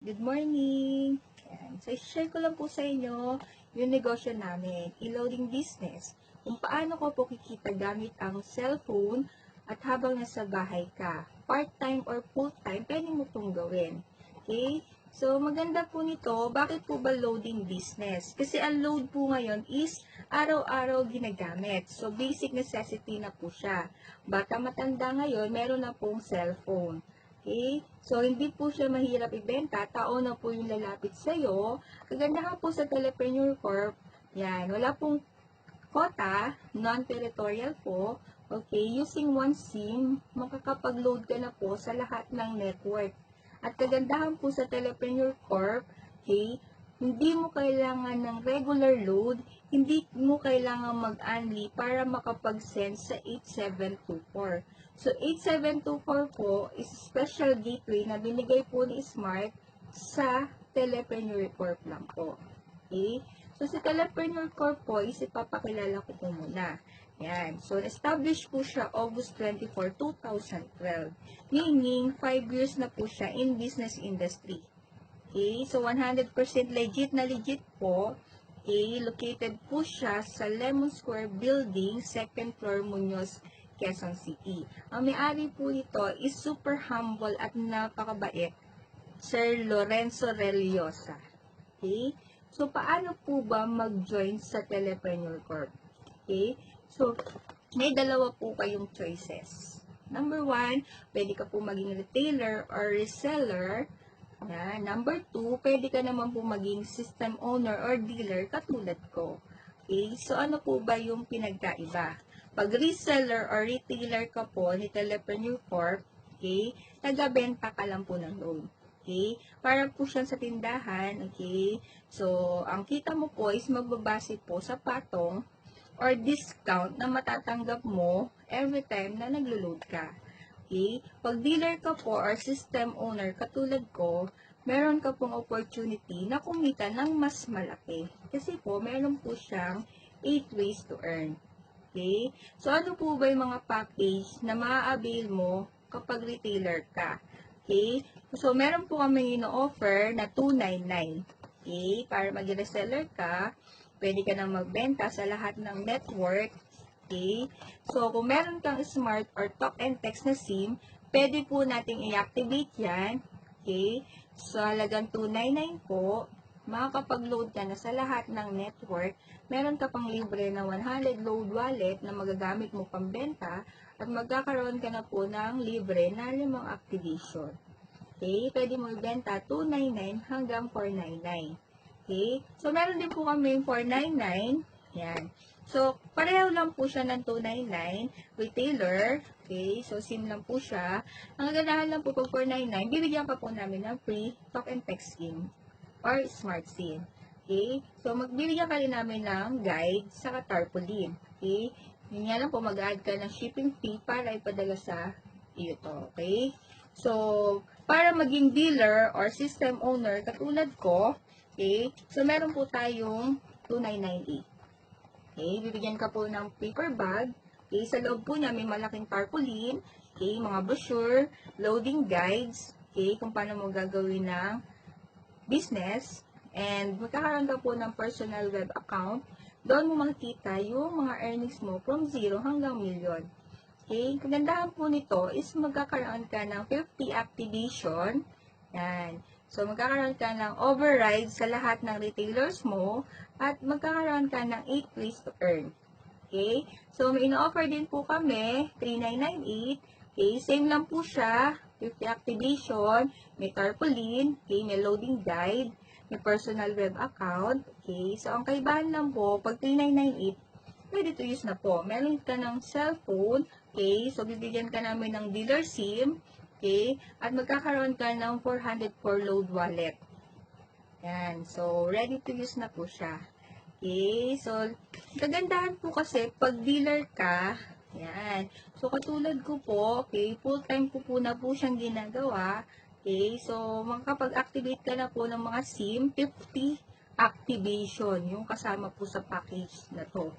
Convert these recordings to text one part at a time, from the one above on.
Good morning! Ayan. So, share ko lang po sa inyo yung negosyo namin, e-loading business. Kung paano ko po kikita gamit ang cellphone at habang nasa bahay ka. Part-time or full-time, pwede mo itong gawin. Okay? So, maganda po nito, bakit po ba loading business? Kasi ang load po ngayon is araw-araw ginagamit. So, basic necessity na po siya. Bata matanda ngayon, meron na pong cellphone. Okay? So, hindi po siya mahirap ibenta. Tao na po yung lalapit sa'yo. Kagandahan po sa Telepreneur Corp, yan, wala pong quota, non-territorial po. Okay, using one SIM, makakapag-load ka na po sa lahat ng network. At kagandahan po sa Telepreneur Corp, okay, hindi mo kailangan ng regular load, hindi mo kailangan mag-unli para makapag-send sa 8724. So, 8724 po is special gateway na binigay po ni Smart sa Telepreneur Corp lang po. Okay? So, sa Telepreneur Corp po is ipapakilala ko po muna. Yan. So, established po siya August 24, 2012. Meaning, 5 years na po siya in business industry. Okay? So, 100% legit na legit po. Okay? Located po siya sa Lemon Square Building, 2nd floor, Muñoz, Quezon City. Ang may-ari po ito is super humble at napakabait, Sir Lorenzo Reliosa. Okay? So, paano po ba mag-join sa Telepreneur Corp? Okay? So, may dalawa po kayong choices. Number 1, pwede ka po maging retailer or reseller. Yan. Number 2, pwede ka naman po maging system owner or dealer katulad ko. Okay? So, ano po ba yung pinagkaiba? Pag reseller or retailer ka po ni Telepreneur Corp, okay, nagabenta ka lang po ng loan. Okay? Para po siya sa tindahan, okay? So, ang kita mo po is magbabase po sa patong or discount na matatanggap mo every time na naglo-load ka. Okay? Pag dealer ka po or system owner katulad ko, meron ka pong opportunity na kumita ng mas malaki. Kasi po, meron po siyang 8 ways to earn. Okay? So, ano po ba yung mga package na maa-avail mo kapag retailer ka? Okay? So, meron po kami ino-offer na 299. Okay? Para mag-reseller ka, pwede ka nang magbenta sa lahat ng network. Okay? So, kung meron kang smart or talk and text na SIM, pwede po nating i-activate yan. Okay? So, halagang 299 po, makakapag-load ka na sa lahat ng network. Meron ka pang libre na 100 load wallet na magagamit mo pambenta at magkakaroon ka na po ng libre na 5 activation. Okay? Pwede mo ibenta 299 hanggang 499. Okay? So, meron din po kami 499. Yan. So, pareho lang po siya ng 299 retailer. Okay? So, SIM lang po siya. Ang ganahan lang po pag 499, bibigyan pa po namin ng free talk and text SIM or smart SIM. Okay? So, magbibigyan ka rin namin ng guide sa tarpaulin. Okay? Yun nga lang po, mag-add ka ng shipping fee para ipadala sa iyo to. Okay? So, para maging dealer or system owner, katulad ko, okay? So, meron po tayong 2998. Okay? Bibigyan ka po ng paper bag. Okay? Sa loob po niya, may malaking tarpaulin. Okay? Mga brochure, loading guides. Okay? Kung paano mo gagawin ng business, and magkakaroon ka po ng personal web account. Doon mo makikita yung mga earnings mo from 0 hanggang million. Okay? Kagandahan po nito is magkakaroon ka ng 50 activation. Yan. So, magkakaroon ka ng override sa lahat ng retailers mo at magkakaroon ka ng 8 ways to earn. Okay? So, may ino-offer din po kami, 3998. Okay? Same lang po siya. 50 activation, may tarpaulin, okay? May loading guide, may personal web account. Okay? So, ang kaibahan lang po, pag 3998, ready to use na po. Meron ka ng cellphone. Okay? So, bibigyan ka namin ng dealer SIM. Okay? At magkakaroon ka ng 404 load wallet. Yan. So, ready to use na po siya. Okay, so, kagandahan po kasi, pag dealer ka, yan. So, katulad ko po, okay, full-time ko po na po siyang ginagawa. Okay, so, makakapag-activate ka na po ng mga SIM, 50 activation, yung kasama po sa package na to.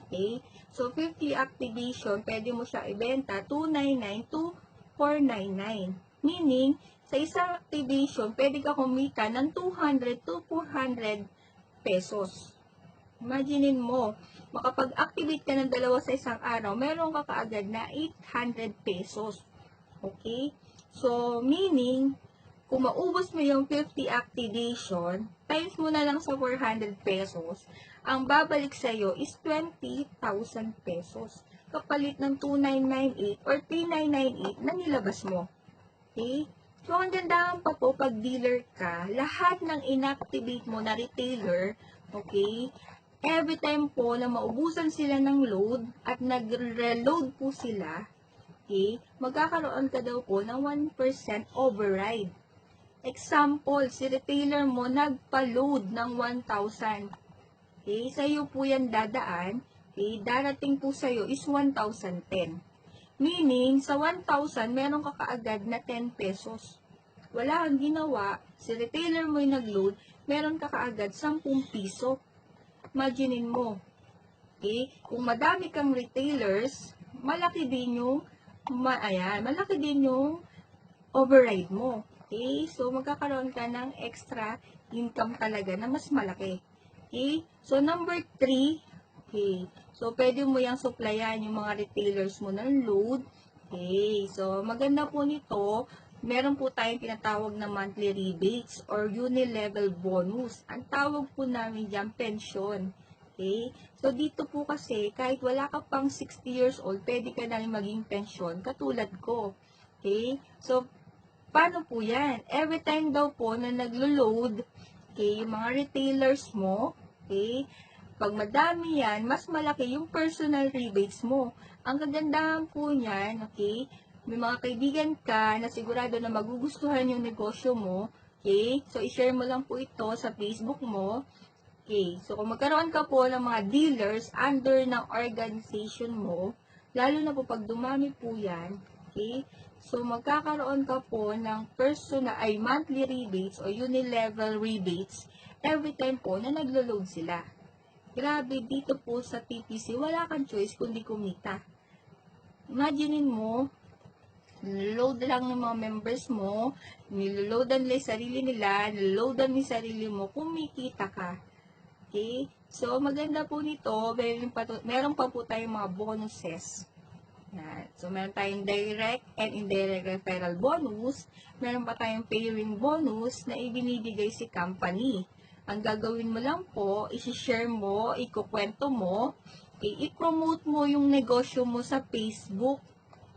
Okay, so, 50 activation, pwede mo siya ibenta, 299 to 499. Meaning, sa isang activation, pwede ka kumita ng 200 to 400 pesos. Imaginin mo, makapag-activate ka ng dalawa sa isang araw, meron ka kaagad na 800 pesos. Okay? So, meaning, kung maubos mo yung 50 activation, times mo na lang sa 400 pesos, ang babalik sa'yo is 20,000 pesos. Kapalit ng 2,998 or 3,998 na nilabas mo. Okay? So, ang gandahan pa po, pag dealer ka, lahat ng inactivate mo na retailer, okay, every time po na maubusan sila ng load at nag-reload po sila, okay, magkakaroon ka daw po ng 1% override. Example, si retailer mo nagpa-load ng 1,000. Okay, sa iyo po yan dadaan, okay, darating po sa iyo is 1,010. Meaning, sa 1,000, meron ka kaagad na 10 pesos. Wala kang ginawa, si retailer mo yung nag-load, meron ka kaagad 10 piso. Imaginin mo, okay? Kung madami kang retailers, malaki din yung override mo. Okay? So, magkakaroon ka ng extra income talaga na mas malaki. Okay? So, number 3, okay. So, pwede mo yung supplyan yung mga retailers mo ng load. Okay. So, maganda po nito, meron po tayong tinatawag na monthly rebates or uni-level bonus. Ang tawag po namin dyan, pensyon. Okay? So, dito po kasi, kahit wala ka pang 60 years old, pwede ka na rin maging pensyon, katulad ko. Okay? So, paano po yan? Every time daw po na naglo-load, okay, yung mga retailers mo, okay, pag madami yan, mas malaki yung personal rebates mo. Ang kagandahan po niyan, okay, may mga kaibigan ka na sigurado na magugustuhan yung negosyo mo, okay, so i-share mo lang po ito sa Facebook mo, okay, so kung magkaroon ka po ng mga dealers under ng organization mo, lalo na po pag dumami po yan, okay, so magkakaroon ka po ng monthly rebates o uni-level rebates every time po na naglo-load sila. Grabe, dito po sa TPC, wala kang choice kundi kumita. Imaginein mo, niload lang ng mga members mo, niloadan nila yung sarili nila, niloadan mo yung sarili mo, kumikita ka. Okay? So, maganda po nito, meron pa po tayong mga bonuses. Yan. So, meron tayong direct and indirect referral bonus, meron pa tayong pay ring bonus na ibinibigay si company. Ang gagawin mo lang po, isi-share mo, ikukwento mo, i-promote mo yung negosyo mo sa Facebook.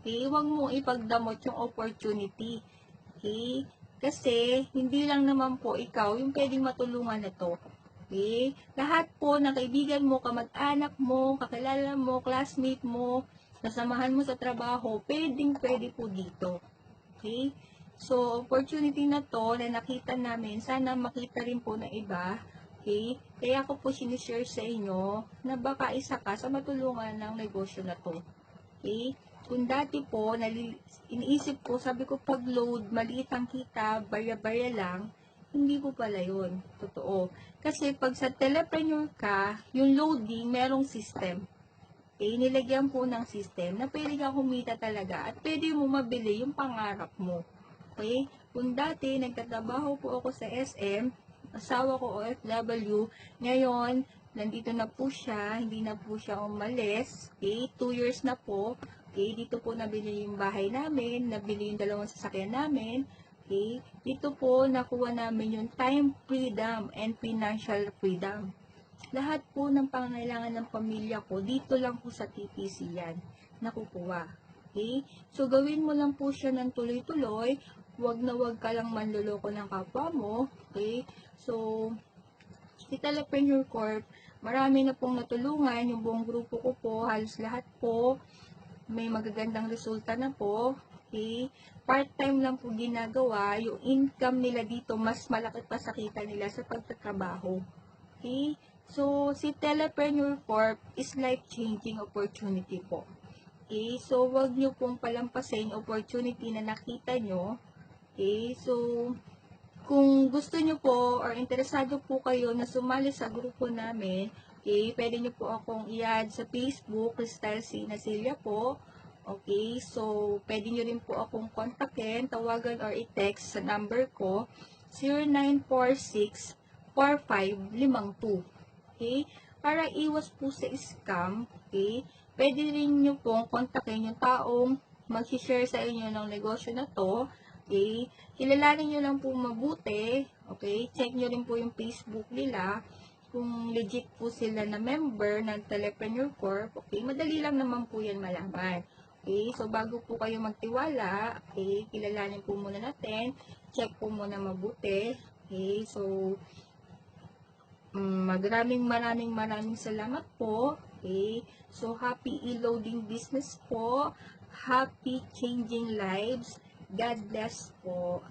Okay? Huwag mong ipagdamot yung opportunity. Okay? Kasi, hindi lang naman po ikaw yung pwedeng matulungan na to. Okay? Lahat po ng kaibigan mo, kamag-anak mo, kakilala mo, classmate mo, nasamahan mo sa trabaho, pwede po dito. Okay? So, opportunity na to na nakita namin, sana makita rin po ng iba. Okay? Kaya ako po sinishare sa inyo na baka isa ka sa matulungan ng negosyo na to. Okay? Kung dati po, iniisip ko, sabi ko pag-load, maliit ang kita, barya-barya lang, hindi po pala yun. Totoo. Kasi pag sa telepreneur ka, yung loading, merong system. Okay? Nilagyan po ng system na pwede kang kumita talaga at pwede mo mabili yung pangarap mo. Okay? Kung dati, nagtatrabaho po ako sa SM, asawa ko OFW, ngayon, nandito na po siya, hindi na po siya umalis, okay? 2 years na po, okay? Dito po nabili yung bahay namin, nabili yung dalawang sasakyan namin, okay? Dito po nakuha namin yung time freedom and financial freedom. Lahat po ng pangangailangan ng pamilya ko, dito lang po sa TPC yan, nakukuha. Okay? So, gawin mo lang po siya ng tuloy-tuloy, wag na wag ka lang manloloko ng kapwa mo, okay? So, si Telepreneur Corp, marami na pong natulungan, yung buong grupo ko po, halos lahat po, may magagandang resulta na po, okay? Part-time lang po ginagawa, yung income nila dito, mas malaki pa sa kita nila sa pagtatrabaho, okay? So, si Telepreneur Corp is life-changing opportunity po. Okay? So, wag nyo pong palampasin opportunity na nakita nyo. Okay? So, kung gusto nyo po or interesado po kayo na sumali sa grupo namin, okay, pwede nyo po akong i-add sa Facebook, Crystal C. Nasilia po. Okay, so pwede nyo rin po akong kontakin, tawagan or i-text sa number ko 0946-4552. Okay, para iwas po sa scam, okay, pwede rin nyo pong kontakin yung taong mag-share sa inyo ng negosyo na to. Okay, kilalanin nyo lang po mabuti. Okay, check nyo rin po yung Facebook nila kung legit po sila na member ng Telepreneur Corp. Okay, madali lang naman po yan malaman. Okay, so bago po kayo magtiwala, okay, kilalanin po muna natin, check po muna mabuti. Okay, so maraming salamat po. Okay, so happy e-loading business po. Happy changing lives. God bless po.